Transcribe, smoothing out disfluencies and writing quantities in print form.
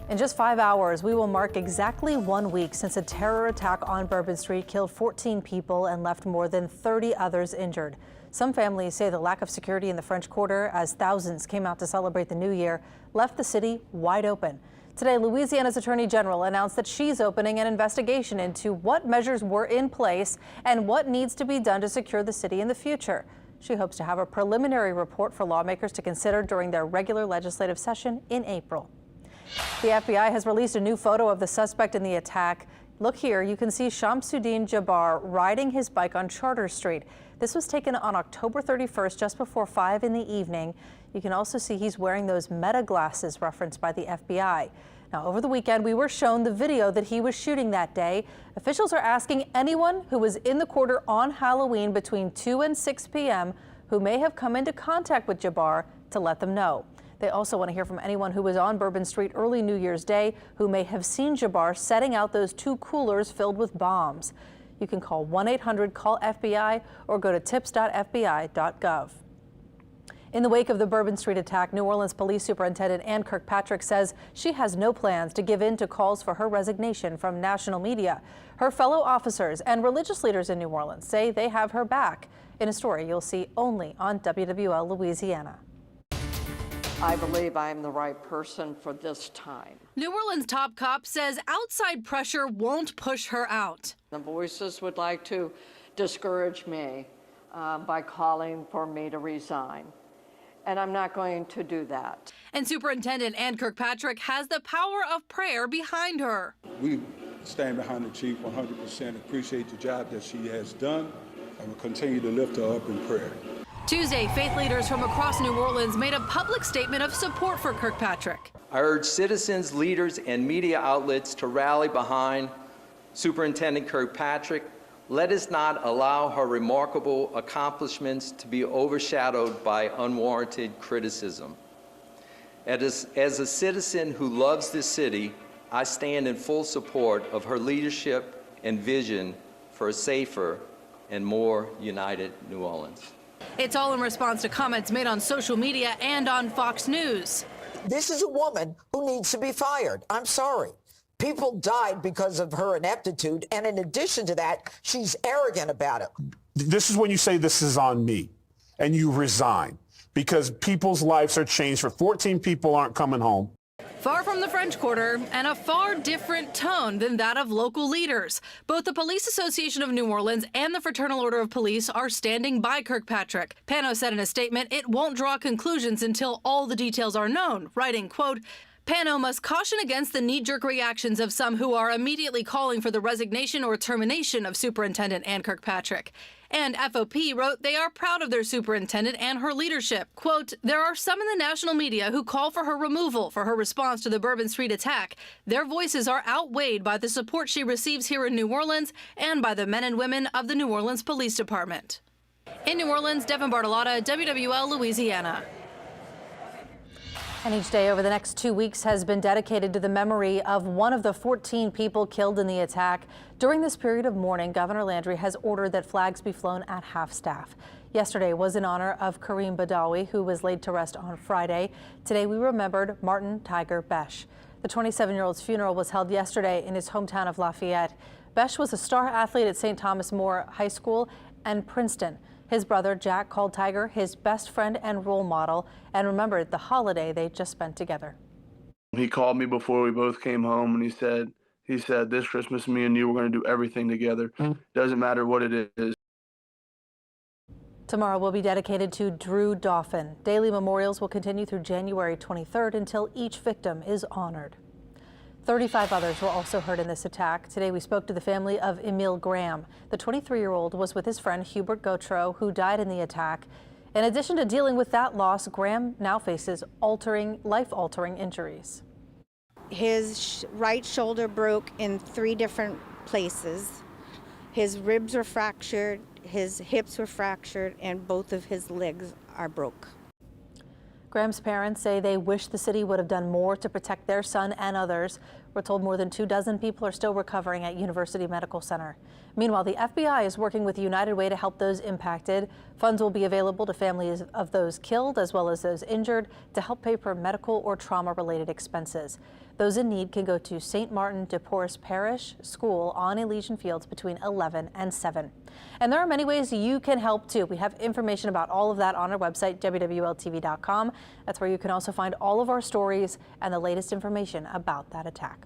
In just 5 hours, we will mark exactly 1 week since a terror attack on Bourbon Street killed 14 people and left more than 30 others injured. Some families say the lack of security in the French Quarter, as thousands came out to celebrate the new year, left the city wide open. Today, Louisiana's Attorney General announced that she's opening an investigation into what measures were in place and what needs to be done to secure the city in the future. She hopes to have a preliminary report for lawmakers to consider during their regular legislative session in April. The FBI has released a new photo of the suspect in the attack. Look here, you can see Shamsuddin Jabbar riding his bike on Charter Street. This was taken on October 31st, just before 5 in the evening. You can also see he's wearing those Meta glasses referenced by the FBI. Now, over the weekend, we were shown the video that he was shooting that day. Officials are asking anyone who was in the quarter on Halloween between 2 and 6 p.m. who may have come into contact with Jabbar to let them know. They also want to hear from anyone who was on Bourbon Street early New Year's Day who may have seen Jabbar setting out those 2 coolers filled with bombs. You can call 1-800-CALL-FBI or go to tips.fbi.gov. In the wake of the Bourbon Street attack, New Orleans Police Superintendent Ann Kirkpatrick says she has no plans to give in to calls for her resignation from national media. Her fellow officers and religious leaders in New Orleans say they have her back. In a story you'll see only on WWL Louisiana. I believe I am the right person for this time. New Orleans top cop says outside pressure won't push her out. The voices would like to discourage me by calling for me to resign. And I'm not going to do that. And Superintendent Ann Kirkpatrick has the power of prayer behind her. We stand behind the chief 100%, appreciate the job that she has done, and will continue to lift her up in prayer. Tuesday, faith leaders from across New Orleans made a public statement of support for Kirkpatrick. I urge citizens, leaders, and media outlets to rally behind Superintendent Kirkpatrick. Let us not allow her remarkable accomplishments to be overshadowed by unwarranted criticism. As a citizen who loves this city, I stand in full support of her leadership and vision for a safer and more united New Orleans. It's all in response to comments made on social media and on Fox News. This is a woman who needs to be fired. I'm sorry. People died because of her ineptitude, and in addition to that, she's arrogant about it. This is when you say this is on me, and you resign, because people's lives are changed. For 14 people aren't coming home. Far from the French Quarter, and a far different tone than that of local leaders. Both the Police Association of New Orleans and the Fraternal Order of Police are standing by Kirkpatrick. Pano said in a statement it won't draw conclusions until all the details are known, writing, quote, Pano must caution against the knee-jerk reactions of some who are immediately calling for the resignation or termination of Superintendent Ann Kirkpatrick. And FOP wrote they are proud of their superintendent and her leadership. Quote, there are some in the national media who call for her removal for her response to the Bourbon Street attack. Their voices are outweighed by the support she receives here in New Orleans and by the men and women of the New Orleans Police Department. In New Orleans, Devin Bartolotta, WWL Louisiana. And each day over the next 2 weeks has been dedicated to the memory of one of the 14 people killed in the attack. During this period of mourning, Governor Landry has ordered that flags be flown at half-staff. Yesterday was in honor of Kareem Badawi, who was laid to rest on Friday. Today we remembered Martin Tiger Besh. The 27-year-old's funeral was held yesterday in his hometown of Lafayette. Besh was a star athlete at St. Thomas More High School and Princeton. His brother, Jack, called Tiger his best friend and role model and remembered the holiday they just spent together. He called me before we both came home and he said, this Christmas, me and you, we're going to do everything together. Doesn't matter what it is. Tomorrow will be dedicated to Drew Dauphin. Daily memorials will continue through January 23rd until each victim is honored. 35 others were also hurt in this attack. Today we spoke to the family of Emil Graham. The 23-year-old was with his friend Hubert Gautreaux, who died in the attack. In addition to dealing with that loss, Graham now faces life-altering injuries. His right shoulder broke in 3 different places. His ribs were fractured, his hips were fractured, and both of his legs are broke. Graham's parents say they wish the city would have done more to protect their son and others. We're told more than 24 people are still recovering at University Medical Center. Meanwhile, the FBI is working with United Way to help those impacted. Funds will be available to families of those killed as well as those injured to help pay for medical or trauma-related expenses. Those in need can go to St. Martin de Porres Parish School on Elysian Fields between 11 and 7. And there are many ways you can help too. We have information about all of that on our website, wwltv.com. That's where you can also find all of our stories and the latest information about that attack.